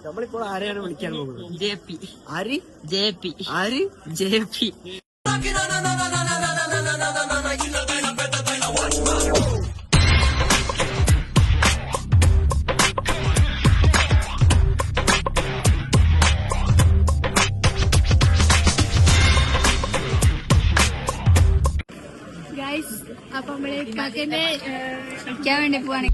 നമ്മളിപ്പോൾ ആരെയാണ് വിളിക്കാൻ പോകുന്നത്? JP. ആര്? JP. ആര്? JP. ഗൈസ്, അപ്പൊ നമ്മള് ഇക്കാക്കന്നെ വിളിക്കാൻ വേണ്ടി പോവാണ്.